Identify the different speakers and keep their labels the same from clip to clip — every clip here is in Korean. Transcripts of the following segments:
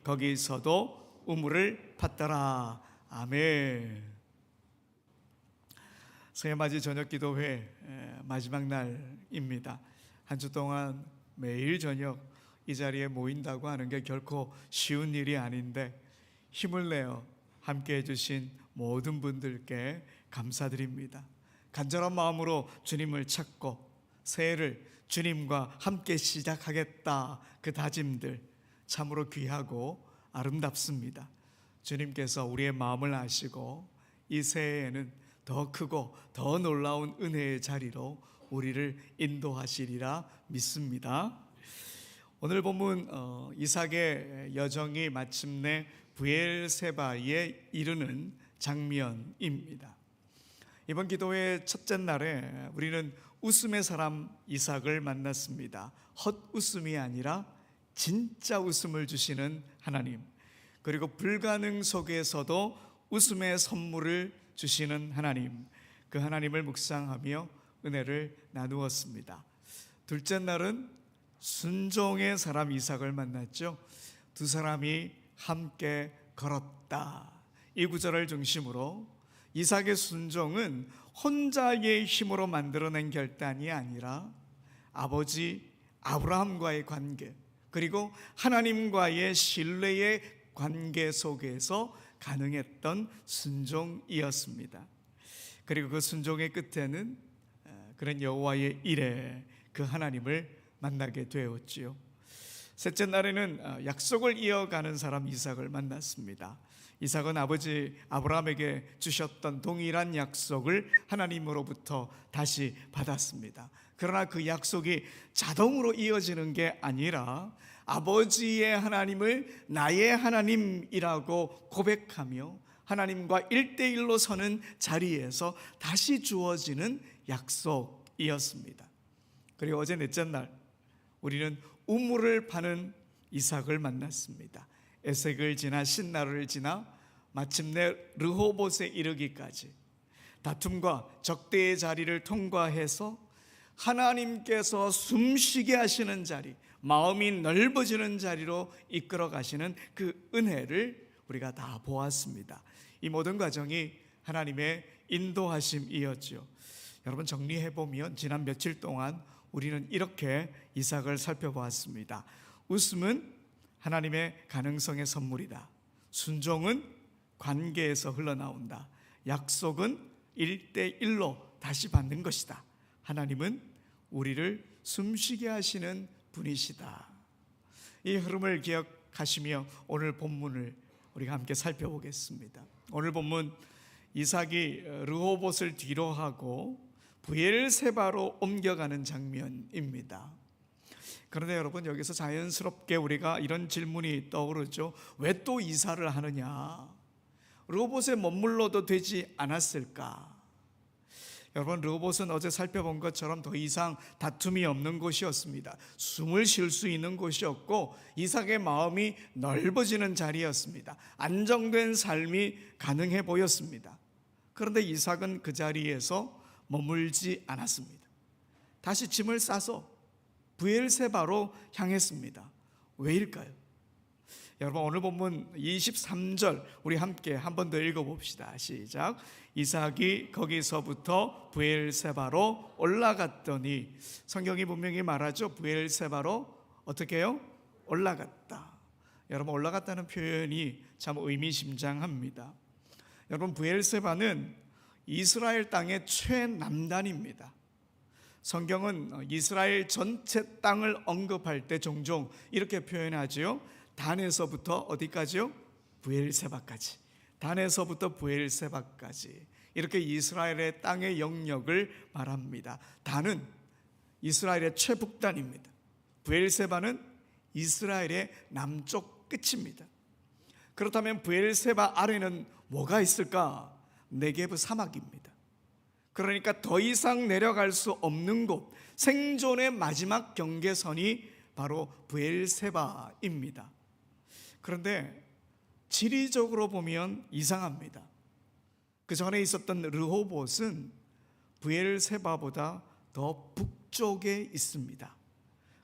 Speaker 1: 거기서도 우물을 팠더라. 아멘. 새해맞이 저녁기도회 마지막 날입니다. 한 주 동안 매일 저녁 이 자리에 모인다고 하는 게 결코 쉬운 일이 아닌데 힘을 내어 함께 해주신 모든 분들께 감사드립니다. 간절한 마음으로 주님을 찾고 새해를 주님과 함께 시작하겠다, 그 다짐들 참으로 귀하고 아름답습니다. 주님께서 우리의 마음을 아시고 이 새해에는 더 크고 더 놀라운 은혜의 자리로 우리를 인도하시리라 믿습니다. 오늘 본문 이삭의 여정이 마침내 브엘세바에 이르는 장면입니다. 이번 기도의 첫째 날에 우리는 웃음의 사람 이삭을 만났습니다. 헛웃음이 아니라 진짜 웃음을 주시는 하나님, 그리고 불가능 속에서도 웃음의 선물을 주시는 하나님, 그 하나님을 묵상하며 은혜를 나누었습니다. 둘째 날은 순종의 사람 이삭을 만났죠. 두 사람이 함께 걸었다. 이 구절을 중심으로 이삭의 순종은 혼자의 힘으로 만들어낸 결단이 아니라 아버지 아브라함과의 관계, 그리고 하나님과의 신뢰의 관계 속에서 가능했던 순종이었습니다. 그리고 그 순종의 끝에는 그런 여호와의 일에 그 하나님을 만나게 되었지요. 셋째 날에는 약속을 이어가는 사람 이삭을 만났습니다. 이삭은 아버지 아브라함에게 주셨던 동일한 약속을 하나님으로부터 다시 받았습니다. 그러나 그 약속이 자동으로 이어지는 게 아니라 아버지의 하나님을 나의 하나님이라고 고백하며 하나님과 1대1로 서는 자리에서 다시 주어지는 약속이었습니다. 그리고 어제 넷째 날 우리는 우물을 파는 이삭을 만났습니다. 에색을 지나 신나를 지나 마침내 르호봇에 이르기까지 다툼과 적대의 자리를 통과해서 하나님께서 숨쉬게 하시는 자리, 마음이 넓어지는 자리로 이끌어 가시는 그 은혜를 우리가 다 보았습니다. 이 모든 과정이 하나님의 인도하심이었죠. 여러분, 정리해보면 지난 며칠 동안 우리는 이렇게 이삭을 살펴보았습니다. 웃음은 하나님의 가능성의 선물이다. 순종은 관계에서 흘러나온다. 약속은 1대1로 다시 받는 것이다. 하나님은 우리를 숨쉬게 하시는 분이시다. 이 흐름을 기억하시며 오늘 본문을 우리가 함께 살펴보겠습니다. 오늘 본문 이삭이 르호봇을 뒤로 하고 브엘세바로 옮겨가는 장면입니다. 그런데 여러분, 여기서 자연스럽게 우리가 이런 질문이 떠오르죠. 왜 또 이사를 하느냐? 르호봇에 머물러도 되지 않았을까? 여러분, 르호봇은 어제 살펴본 것처럼 더 이상 다툼이 없는 곳이었습니다. 숨을 쉴 수 있는 곳이었고 이삭의 마음이 넓어지는 자리였습니다. 안정된 삶이 가능해 보였습니다. 그런데 이삭은 그 자리에서 머물지 않았습니다. 다시 짐을 싸서 브엘세바로 향했습니다. 왜일까요? 여러분, 오늘 본문 23절 우리 함께 한 번 더 읽어봅시다. 시작. 이삭이 거기서부터 브엘세바로 올라갔더니, 성경이 분명히 말하죠. 브엘세바로 어떻게 해요? 올라갔다. 여러분, 올라갔다는 표현이 참 의미심장합니다. 여러분, 브엘세바는 이스라엘 땅의 최남단입니다. 성경은 이스라엘 전체 땅을 언급할 때 종종 이렇게 표현하죠. 단에서부터 어디까지요? 브엘세바까지. 단에서부터 브엘세바까지. 이렇게 이스라엘의 땅의 영역을 말합니다. 단은 이스라엘의 최북단입니다. 브엘세바는 이스라엘의 남쪽 끝입니다. 그렇다면 브엘세바 아래는 뭐가 있을까? 네게브 사막입니다. 그러니까 더 이상 내려갈 수 없는 곳, 생존의 마지막 경계선이 바로 브엘세바입니다. 그런데 지리적으로 보면 이상합니다. 그 전에 있었던 르호봇은 브엘세바보다 더 북쪽에 있습니다.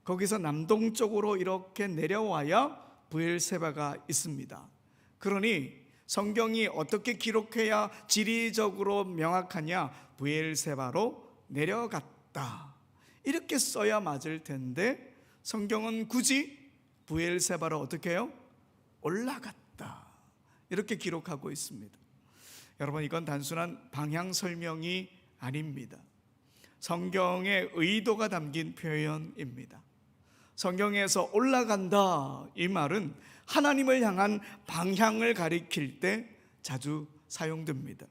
Speaker 1: 거기서 남동쪽으로 이렇게 내려와야 브엘세바가 있습니다. 그러니 성경이 어떻게 기록해야 지리적으로 명확하냐? 브엘세바로 내려갔다, 이렇게 써야 맞을 텐데 성경은 굳이 브엘세바로 어떻게 해요? 올라갔다, 이렇게 기록하고 있습니다. 여러분, 이건 단순한 방향 설명이 아닙니다. 성경의 의도가 담긴 표현입니다. 성경에서 올라간다, 이 말은 하나님을 향한 방향을 가리킬 때 자주 사용됩니다.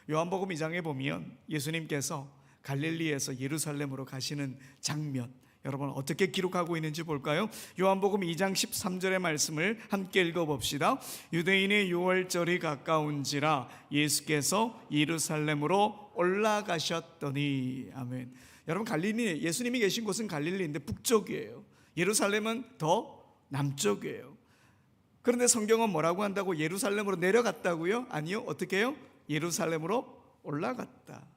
Speaker 1: 요한복음 2장에 보면 예수님께서 갈릴리에서 예루살렘으로 가시는 장면, 여러분 어떻게 기록하고 있는지 볼까요? 요한복음 2장 13절의 말씀을 함께 읽어봅시다. 유대인의 유월절이 가까운지라 예수께서 예루살렘으로 올라가셨더니. 아멘. 여러분, 갈릴리, 예수님이 계신 곳은 갈릴리인데 북쪽이에요. 예루살렘은 더 남쪽이에요. 그런데 성경은 뭐라고 한다고? 예루살렘으로 내려갔다고요? 아니요. 어떻게 해요? 예루살렘으로 올라갔다.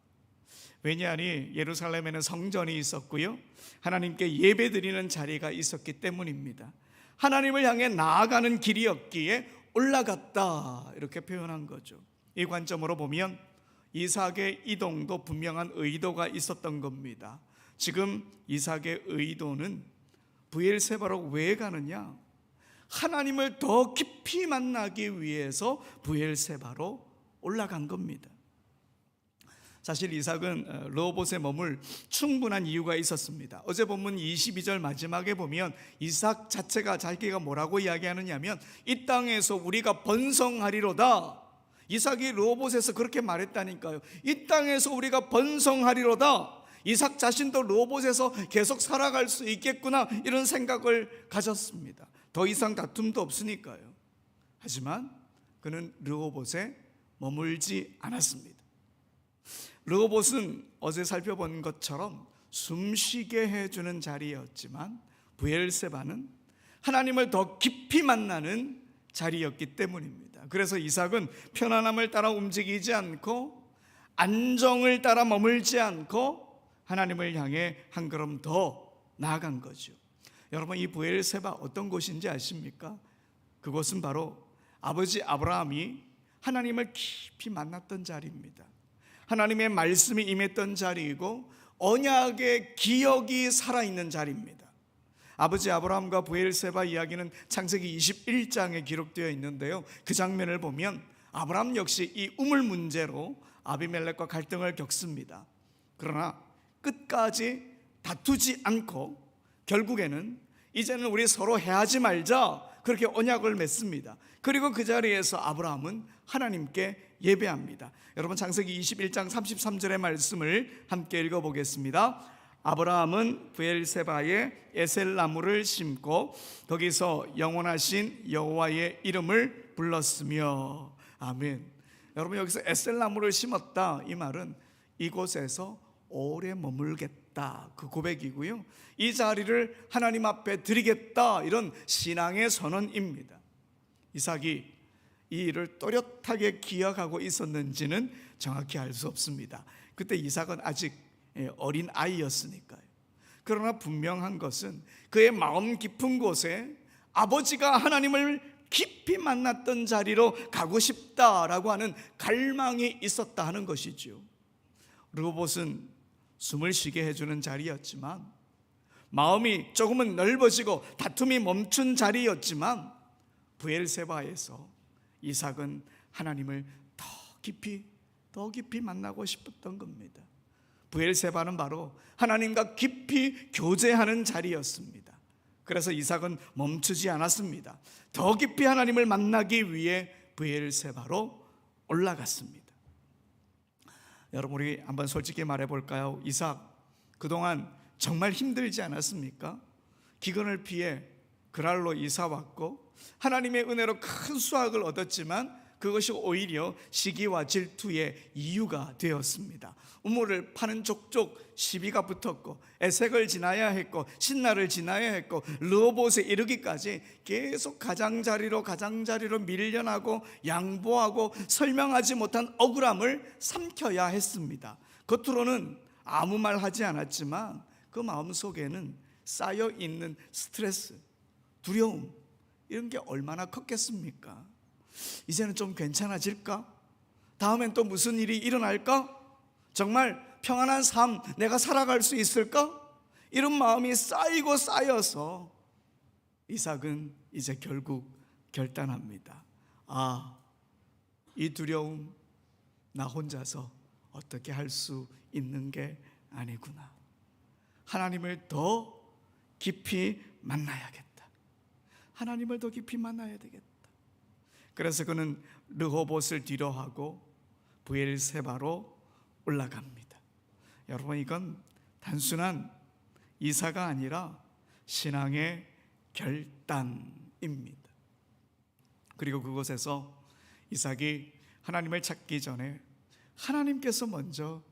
Speaker 1: 왜냐하니 예루살렘에는 성전이 있었고요, 하나님께 예배드리는 자리가 있었기 때문입니다. 하나님을 향해 나아가는 길이었기에 올라갔다, 이렇게 표현한 거죠. 이 관점으로 보면 이삭의 이동도 분명한 의도가 있었던 겁니다. 지금 이삭의 의도는 브엘세바로 왜 가느냐? 하나님을 더 깊이 만나기 위해서 브엘세바로 올라간 겁니다. 사실 이삭은 르호봇에 머물 충분한 이유가 있었습니다. 어제 본문 22절 마지막에 보면 이삭 자체가 자기가 뭐라고 이야기하느냐면 이 땅에서 우리가 번성하리로다. 이삭이 르호봇에서 그렇게 말했다니까요. 이 땅에서 우리가 번성하리로다. 이삭 자신도 르호봇에서 계속 살아갈 수 있겠구나, 이런 생각을 가졌습니다. 더 이상 다툼도 없으니까요. 하지만 그는 르호봇에 머물지 않았습니다. 르호봇은 어제 살펴본 것처럼 숨쉬게 해주는 자리였지만 브엘세바는 하나님을 더 깊이 만나는 자리였기 때문입니다. 그래서 이삭은 편안함을 따라 움직이지 않고 안정을 따라 머물지 않고 하나님을 향해 한 걸음 더 나아간 거죠. 여러분, 이 브엘세바 어떤 곳인지 아십니까? 그곳은 바로 아버지 아브라함이 하나님을 깊이 만났던 자리입니다. 하나님의 말씀이 임했던 자리이고 언약의 기억이 살아있는 자리입니다. 아버지 아브라함과 브엘세바 이야기는 창세기 21장에 기록되어 있는데요, 그 장면을 보면 아브라함 역시 이 우물 문제로 아비멜렉과 갈등을 겪습니다. 그러나 끝까지 다투지 않고 결국에는 이제는 우리 서로 해하지 말자, 그렇게 언약을 맺습니다. 그리고 그 자리에서 아브라함은 하나님께 예배합니다. 여러분, 창세기 21장 33절의 말씀을 함께 읽어보겠습니다. 아브라함은 브엘세바에 에셀나무를 심고 거기서 영원하신 여호와의 이름을 불렀으며. 아멘. 여러분, 여기서 에셀나무를 심었다, 이 말은 이곳에서 오래 머물겠다, 그 고백이고요, 이 자리를 하나님 앞에 드리겠다, 이런 신앙의 선언입니다. 이삭이 이 일을 또렷하게 기억하고 있었는지는 정확히 알 수 없습니다. 그때 이삭은 아직 어린 아이였으니까요. 그러나 분명한 것은 그의 마음 깊은 곳에 아버지가 하나님을 깊이 만났던 자리로 가고 싶다라고 하는 갈망이 있었다 하는 것이죠. 르호봇은 숨을 쉬게 해주는 자리였지만, 마음이 조금은 넓어지고 다툼이 멈춘 자리였지만, 브엘세바에서 이삭은 하나님을 더 깊이 만나고 싶었던 겁니다. 브엘세바는 바로 하나님과 깊이 교제하는 자리였습니다. 그래서 이삭은 멈추지 않았습니다. 더 깊이 하나님을 만나기 위해 브엘세바로 올라갔습니다. 여러분, 우리 한번 솔직히 말해볼까요? 이삭, 그동안 정말 힘들지 않았습니까? 기근을 피해 그랄로 이사 왔고 하나님의 은혜로 큰 수확을 얻었지만 그것이 오히려 시기와 질투의 이유가 되었습니다. 우물을 파는 족족 시비가 붙었고 에색을 지나야 했고 신날을 지나야 했고 르호봇에 이르기까지 계속 가장자리로 밀려나고 양보하고 설명하지 못한 억울함을 삼켜야 했습니다. 겉으로는 아무 말 하지 않았지만 그 마음속에는 쌓여있는 스트레스, 두려움, 이런 게 얼마나 컸겠습니까? 이제는 좀 괜찮아질까? 다음엔 또 무슨 일이 일어날까? 정말 평안한 삶 내가 살아갈 수 있을까? 이런 마음이 쌓이고 쌓여서 이삭은 이제 결국 결단합니다. 이 두려움 나 혼자서 어떻게 할 수 있는 게 아니구나. 하나님을 더 깊이 만나야겠다. 하나님을 더 깊이 만나야 되겠다. 그래서 그는 르호봇을 뒤로하고 브엘세바로 올라갑니다. 여러분, 이건 단순한 이사가 아니라 신앙의 결단입니다. 그리고 그곳에서 이삭이 하나님을 찾기 전에 하나님께서 먼저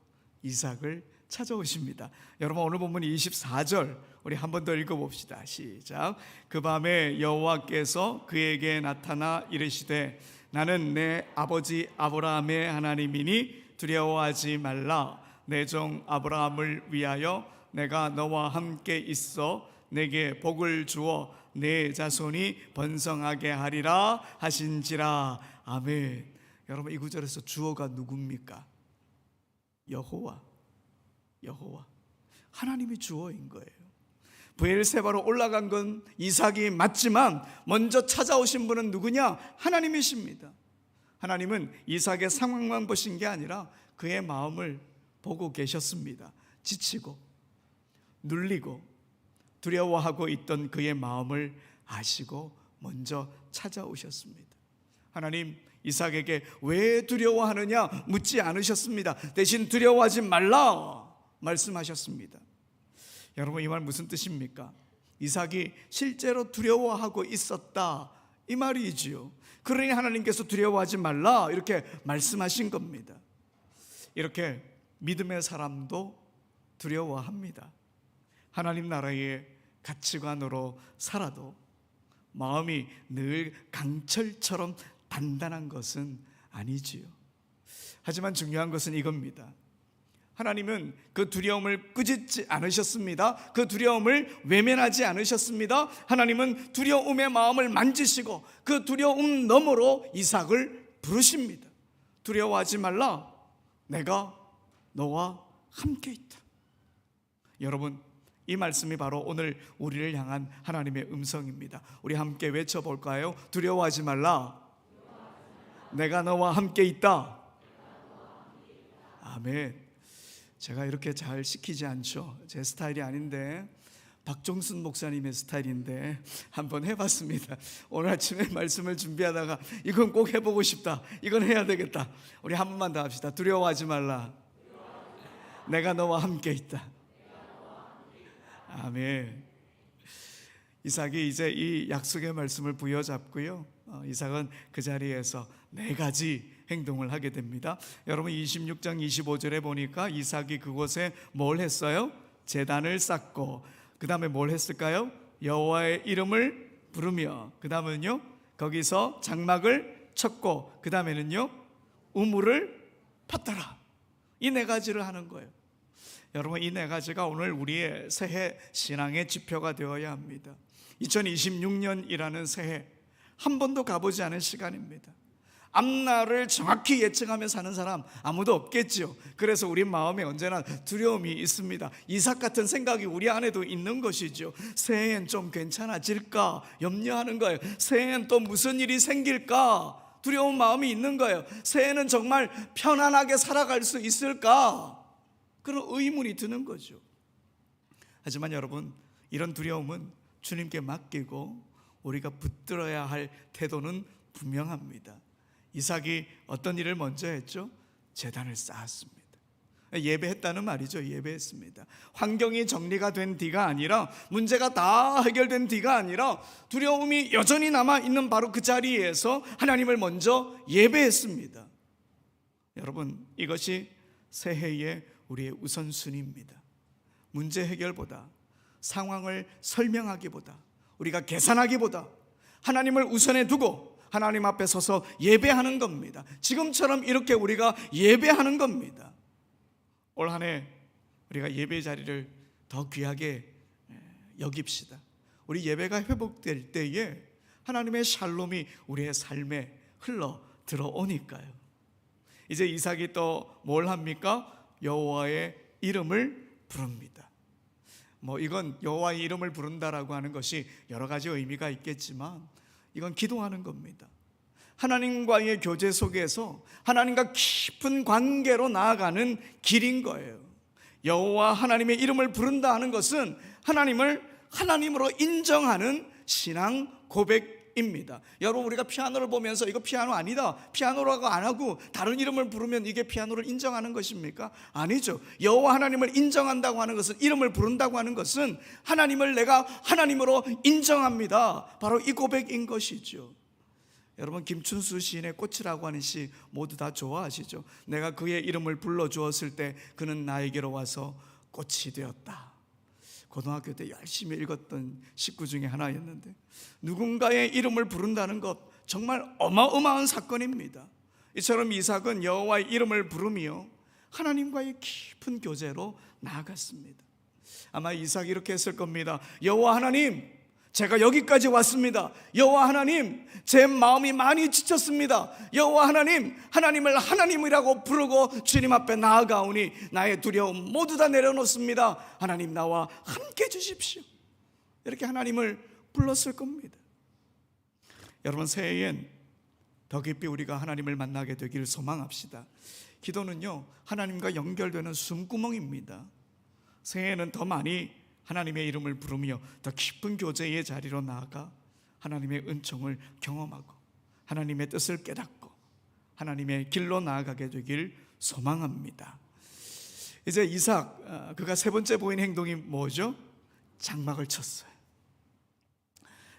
Speaker 1: 이삭을 찾아오십니다. 여러분, 오늘 본문 24절 우리 한 번 더 읽어봅시다. 시작. 그 밤에 여호와께서 그에게 나타나 이르시되 나는 내 아버지 아브라함의 하나님이니 두려워하지 말라. 내 종 아브라함을 위하여 내가 너와 함께 있어 내게 복을 주어 내 자손이 번성하게 하리라 하신지라. 아멘. 여러분, 이 구절에서 주어가 누굽니까? 여호와. 하나님이 주어인 거예요. 브엘세바로 올라간 건 이삭이 맞지만 먼저 찾아오신 분은 누구냐? 하나님이십니다. 하나님은 이삭의 상황만 보신 게 아니라 그의 마음을 보고 계셨습니다. 지치고 눌리고 두려워하고 있던 그의 마음을 아시고 먼저 찾아오셨습니다. 하나님 이삭에게 왜 두려워하느냐 묻지 않으셨습니다. 대신 두려워하지 말라 말씀하셨습니다. 여러분, 이 말 무슨 뜻입니까? 이삭이 실제로 두려워하고 있었다 이 말이지요. 그러니 하나님께서 두려워하지 말라 이렇게 말씀하신 겁니다. 이렇게 믿음의 사람도 두려워합니다. 하나님 나라의 가치관으로 살아도 마음이 늘 강철처럼 단단한 것은 아니지요. 하지만 중요한 것은 이겁니다. 하나님은 그 두려움을 꾸짖지 않으셨습니다. 그 두려움을 외면하지 않으셨습니다. 하나님은 두려움의 마음을 만지시고 그 두려움 너머로 이삭을 부르십니다. 두려워하지 말라. 내가 너와 함께 있다. 여러분, 이 말씀이 바로 오늘 우리를 향한 하나님의 음성입니다. 우리 함께 외쳐볼까요? 두려워하지 말라. 내가 너와 함께 있다. 아멘. 제가 이렇게 잘 시키지 않죠. 제 스타일이 아닌데 박종순 목사님의 스타일인데 한번 해봤습니다. 오늘 아침에 말씀을 준비하다가 이건 꼭 해보고 싶다. 이건 해야 되겠다. 우리 한 번만 더 합시다. 두려워하지 말라. 내가 너와 함께 있다. 아멘. 이삭이 이제 이 약속의 말씀을 부여잡고요. 이삭은 그 자리에서 4가지 행동을 하게 됩니다. 여러분, 26장 25절에 보니까 이삭이 그곳에 뭘 했어요? 제단을 쌓고, 그 다음에 뭘 했을까요? 여호와의 이름을 부르며, 그 다음은요 거기서 장막을 쳤고, 그 다음에는요 우물을 팠더라. 이 4가지를 하는 거예요. 여러분, 이 4가지가 오늘 우리의 새해 신앙의 지표가 되어야 합니다. 2026년이라는 새해, 한 번도 가보지 않은 시간입니다. 앞날을 정확히 예측하며 사는 사람 아무도 없겠죠. 그래서 우리 마음에 언제나 두려움이 있습니다. 이삭 같은 생각이 우리 안에도 있는 것이죠. 새해엔 좀 괜찮아질까 염려하는 거예요. 새해엔 또 무슨 일이 생길까 두려운 마음이 있는 거예요. 새해는 정말 편안하게 살아갈 수 있을까 그런 의문이 드는 거죠. 하지만 여러분, 이런 두려움은 주님께 맡기고 우리가 붙들어야 할 태도는 분명합니다. 이삭이 어떤 일을 먼저 했죠? 제단을 쌓았습니다. 예배했다는 말이죠. 예배했습니다. 환경이 정리가 된 뒤가 아니라, 문제가 다 해결된 뒤가 아니라 두려움이 여전히 남아있는 바로 그 자리에서 하나님을 먼저 예배했습니다. 여러분, 이것이 새해의 우리의 우선순위입니다. 문제 해결보다, 상황을 설명하기보다, 우리가 계산하기보다 하나님을 우선에 두고 하나님 앞에 서서 예배하는 겁니다. 지금처럼 이렇게 우리가 예배하는 겁니다. 올 한 해 우리가 예배 자리를 더 귀하게 여깁시다. 우리 예배가 회복될 때에 하나님의 샬롬이 우리의 삶에 흘러 들어오니까요. 이제 이삭이 또 뭘 합니까? 여호와의 이름을 부릅니다. 이건 여호와의 이름을 부른다라고 하는 것이 여러 가지 의미가 있겠지만 이건 기도하는 겁니다. 하나님과의 교제 속에서 하나님과 깊은 관계로 나아가는 길인 거예요. 여호와 하나님의 이름을 부른다 하는 것은 하나님을 하나님으로 인정하는 신앙 고백입니다. 여러분, 우리가 피아노를 보면서 이거 피아노 아니다, 피아노라고 안 하고 다른 이름을 부르면 이게 피아노를 인정하는 것입니까? 아니죠. 여호와 하나님을 인정한다고 하는 것은, 이름을 부른다고 하는 것은 하나님을 내가 하나님으로 인정합니다, 바로 이 고백인 것이죠. 여러분, 김춘수 시인의 꽃이라고 하는 시 모두 다 좋아하시죠? 내가 그의 이름을 불러주었을 때 그는 나에게로 와서 꽃이 되었다. 고등학교 때 열심히 읽었던 식구 중에 하나였는데, 누군가의 이름을 부른다는 것 정말 어마어마한 사건입니다. 이처럼 이삭은 여호와의 이름을 부르며 하나님과의 깊은 교제로 나아갔습니다. 아마 이삭이 이렇게 했을 겁니다. 여호와 하나님, 제가 여기까지 왔습니다. 여호와 하나님, 제 마음이 많이 지쳤습니다. 여호와 하나님, 하나님을 하나님이라고 부르고 주님 앞에 나아가오니 나의 두려움 모두 다 내려놓습니다. 하나님, 나와 함께 주십시오. 이렇게 하나님을 불렀을 겁니다. 여러분, 새해엔 더 깊이 우리가 하나님을 만나게 되기를 소망합시다. 기도는요, 하나님과 연결되는 숨구멍입니다. 새해에는 더 많이 하나님의 이름을 부르며 더 깊은 교제의 자리로 나아가 하나님의 은총을 경험하고 하나님의 뜻을 깨닫고 하나님의 길로 나아가게 되길 소망합니다. 이제 이삭, 그가 세 번째 보인 행동이 뭐죠? 장막을 쳤어요.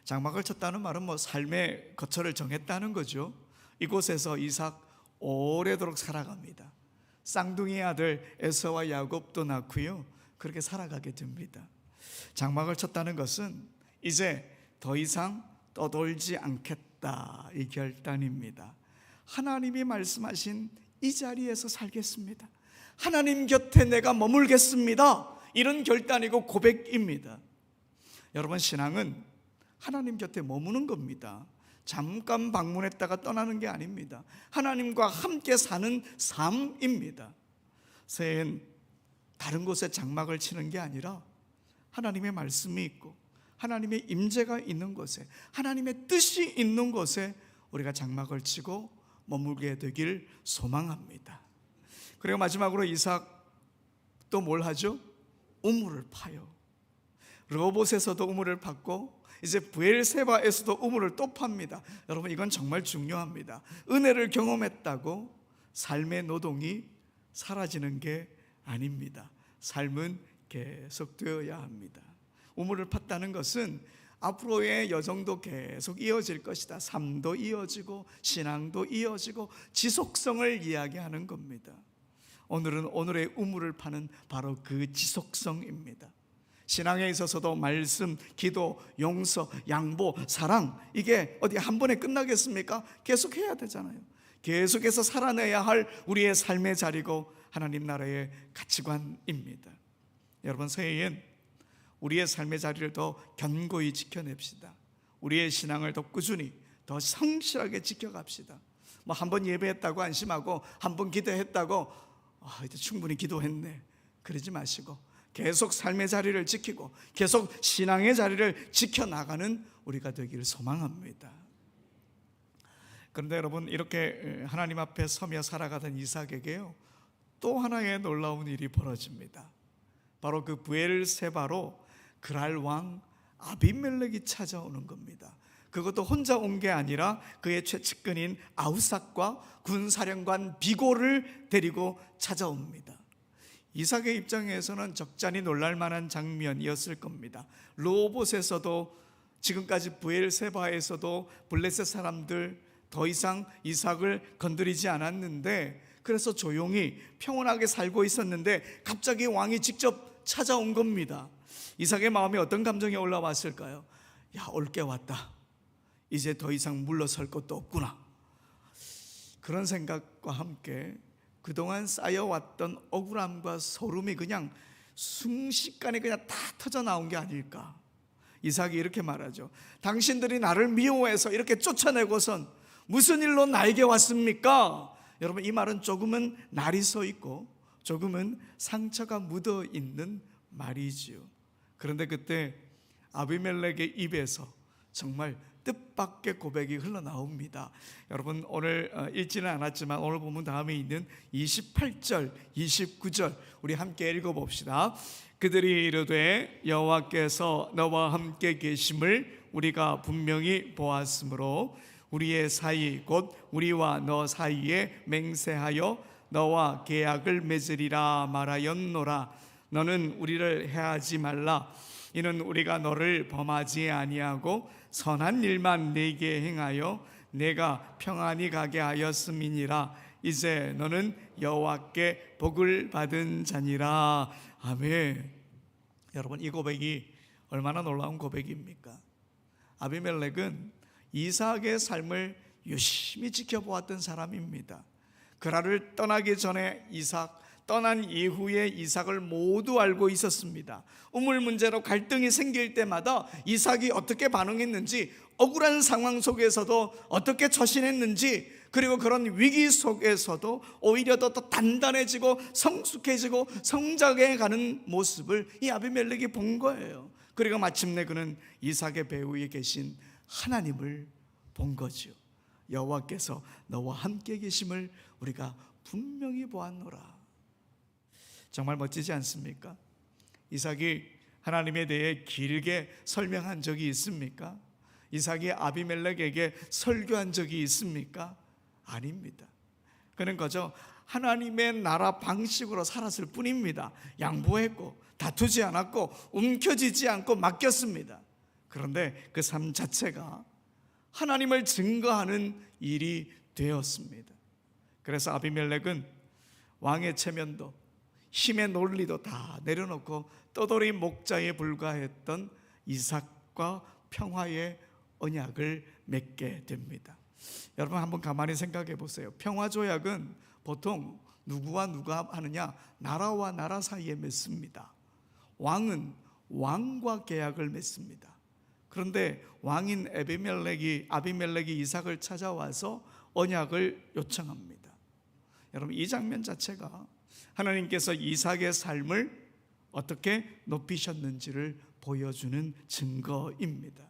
Speaker 1: 장막을 쳤다는 말은 삶의 거처를 정했다는 거죠. 이곳에서 이삭 오래도록 살아갑니다. 쌍둥이 아들 에서와 야곱도 낳고요, 그렇게 살아가게 됩니다. 장막을 쳤다는 것은 이제 더 이상 떠돌지 않겠다, 이 결단입니다. 하나님이 말씀하신 이 자리에서 살겠습니다. 하나님 곁에 내가 머물겠습니다. 이런 결단이고 고백입니다. 여러분, 신앙은 하나님 곁에 머무는 겁니다. 잠깐 방문했다가 떠나는 게 아닙니다. 하나님과 함께 사는 삶입니다. 새해엔 다른 곳에 장막을 치는 게 아니라 하나님의 말씀이 있고 하나님의 임재가 있는 곳에, 하나님의 뜻이 있는 곳에 우리가 장막을 치고 머물게 되길 소망합니다. 그리고 마지막으로 이삭 또 뭘 하죠? 우물을 파요. 르호봇에서도 우물을 팠고 이제 브엘세바에서도 우물을 또 팝니다. 여러분, 이건 정말 중요합니다. 은혜를 경험했다고 삶의 노동이 사라지는 게 아닙니다. 삶은 계속되어야 합니다. 우물을 팠다는 것은 앞으로의 여정도 계속 이어질 것이다. 삶도 이어지고 신앙도 이어지고 지속성을 이야기하는 겁니다. 오늘은 오늘의 우물을 파는 바로 그 지속성입니다. 신앙에 있어서도 말씀, 기도, 용서, 양보, 사랑, 이게 어디 한 번에 끝나겠습니까? 계속해야 되잖아요. 계속해서 살아내야 할 우리의 삶의 자리고 하나님 나라의 가치관입니다. 여러분, 새해엔 우리의 삶의 자리를 더 견고히 지켜냅시다. 우리의 신앙을 더 꾸준히, 더 성실하게 지켜갑시다. 한 번 예배했다고 안심하고 한 번 기도했다고 이제 충분히 기도했네, 그러지 마시고 계속 삶의 자리를 지키고 계속 신앙의 자리를 지켜나가는 우리가 되기를 소망합니다. 그런데 여러분, 이렇게 하나님 앞에 서며 살아가던 이삭에게요, 또 하나의 놀라운 일이 벌어집니다. 바로 그 브엘세바로 그랄 왕 아비멜렉이 찾아오는 겁니다. 그것도 혼자 온 게 아니라 그의 최측근인 아우삭과 군사령관 비골을 데리고 찾아옵니다. 이삭의 입장에서는 적잖이 놀랄 만한 장면이었을 겁니다. 르호봇에서도 지금까지 브엘세바에서도 블레셋 사람들 더 이상 이삭을 건드리지 않았는데, 그래서 조용히 평온하게 살고 있었는데 갑자기 왕이 직접 찾아온 겁니다. 이삭의 마음에 어떤 감정이 올라왔을까요? 야, 올 게 왔다. 이제 더 이상 물러설 것도 없구나. 그런 생각과 함께 그동안 쌓여왔던 억울함과 서름이 그냥 순식간에 그냥 다 터져 나온 게 아닐까. 이삭이 이렇게 말하죠. 당신들이 나를 미워해서 이렇게 쫓아내고선 무슨 일로 나에게 왔습니까? 여러분, 이 말은 조금은 날이 서 있고 조금은 상처가 묻어 있는 말이지요. 그런데 그때 아비멜렉의 입에서 정말 뜻밖의 고백이 흘러나옵니다. 여러분, 오늘 읽지는 않았지만 오늘 본문 다음에 있는 28절, 29절 우리 함께 읽어봅시다. 그들이 이르되 여호와께서 너와 함께 계심을 우리가 분명히 보았으므로 우리의 사이 곧 우리와 너 사이에 맹세하여 너와 계약을 맺으리라 말하였노라. 너는 우리를 해하지 말라. 이는 우리가 너를 범하지 아니하고 선한 일만 네게 행하여 내가 평안히 가게 하였음이니라. 이제 너는 여호와께 복을 받은 자니라. 아멘. 여러분, 이 고백이 얼마나 놀라운 고백입니까? 아비멜렉은 이삭의 삶을 유심히 지켜보았던 사람입니다. 그라를 떠나기 전에 떠난 이후에 이삭을 모두 알고 있었습니다. 우물 문제로 갈등이 생길 때마다 이삭이 어떻게 반응했는지, 억울한 상황 속에서도 어떻게 처신했는지, 그리고 그런 위기 속에서도 오히려 더 단단해지고 성숙해지고 성장해가는 모습을 이 아비멜렉이 본 거예요. 그리고 마침내 그는 이삭의 배후에 계신 하나님을 본 거죠. 여호와께서 너와 함께 계심을 우리가 분명히 보았노라. 정말 멋지지 않습니까? 이삭이 하나님에 대해 길게 설명한 적이 있습니까? 이삭이 아비멜렉에게 설교한 적이 있습니까? 아닙니다. 그는 그저 하나님의 나라 방식으로 살았을 뿐입니다. 양보했고 다투지 않았고 움켜쥐지 않고 맡겼습니다. 그런데 그 삶 자체가 하나님을 증거하는 일이 되었습니다. 그래서 아비멜렉은 왕의 체면도 힘의 논리도 다 내려놓고 떠돌이 목자에 불과했던 이삭과 평화의 언약을 맺게 됩니다. 여러분, 한번 가만히 생각해 보세요. 평화조약은 보통 누구와 누가 하느냐? 나라와 나라 사이에 맺습니다. 왕은 왕과 계약을 맺습니다. 그런데 왕인 아비멜렉이 이삭을 찾아와서 언약을 요청합니다. 여러분, 이 장면 자체가 하나님께서 이삭의 삶을 어떻게 높이셨는지를 보여주는 증거입니다.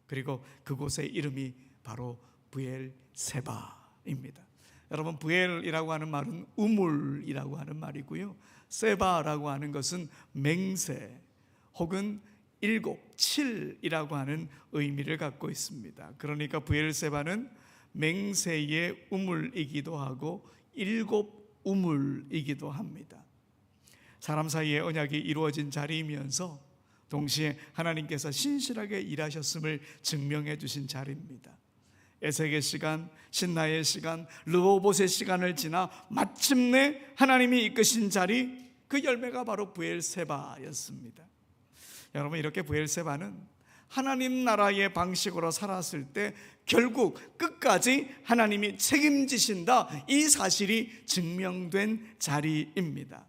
Speaker 1: 그리고 그곳의 이름이 바로 브엘세바입니다. 여러분, 브엘이라고 하는 말은 우물이라고 하는 말이고요, 세바라고 하는 것은 맹세 혹은 7, 7이라고 하는 의미를 갖고 있습니다. 그러니까 브엘세바는 맹세의 우물이기도 하고 7 우물이기도 합니다. 사람 사이의 언약이 이루어진 자리이면서 동시에 하나님께서 신실하게 일하셨음을 증명해 주신 자리입니다. 에색의 시간, 신나의 시간, 르호봇의 시간을 지나 마침내 하나님이 이끄신 자리, 그 열매가 바로 브엘세바였습니다. 여러분, 이렇게 브엘세바는 하나님 나라의 방식으로 살았을 때 결국 끝까지 하나님이 책임지신다, 이 사실이 증명된 자리입니다.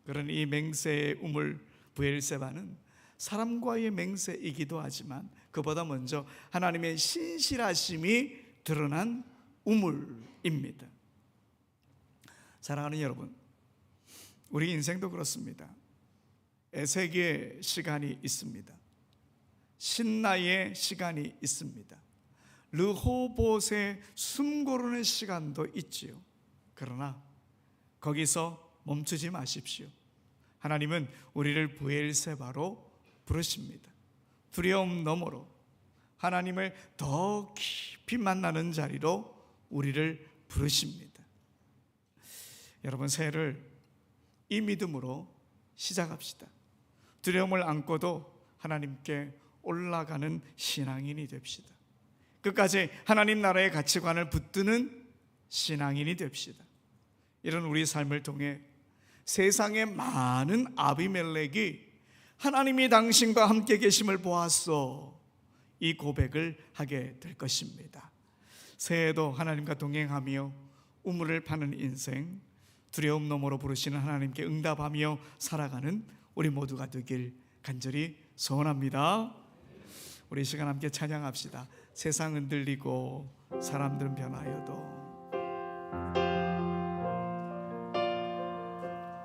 Speaker 1: 그런 이 맹세의 우물 브엘세바는 사람과의 맹세이기도 하지만 그보다 먼저 하나님의 신실하심이 드러난 우물입니다. 사랑하는 여러분, 우리 인생도 그렇습니다. 에색의 시간이 있습니다. 신나의 시간이 있습니다. 르호봇의 숨 고르는 시간도 있지요. 그러나 거기서 멈추지 마십시오. 하나님은 우리를 브엘세바로 부르십니다. 두려움 너머로 하나님을 더 깊이 만나는 자리로 우리를 부르십니다. 여러분, 새해를 이 믿음으로 시작합시다. 두려움을 안고도 하나님께 올라가는 신앙인이 됩시다. 끝까지 하나님 나라의 가치관을 붙드는 신앙인이 됩시다. 이런 우리 삶을 통해 세상의 많은 아비멜렉이 하나님이 당신과 함께 계심을 보았소, 이 고백을 하게 될 것입니다. 새해에도 하나님과 동행하며 우물을 파는 인생, 두려움 너머로 부르시는 하나님께 응답하며 살아가는 우리 모두가 되길 간절히 소원합니다. 우리 이 시간 함께 찬양합시다. 세상 흔들리고 사람들은 변하여도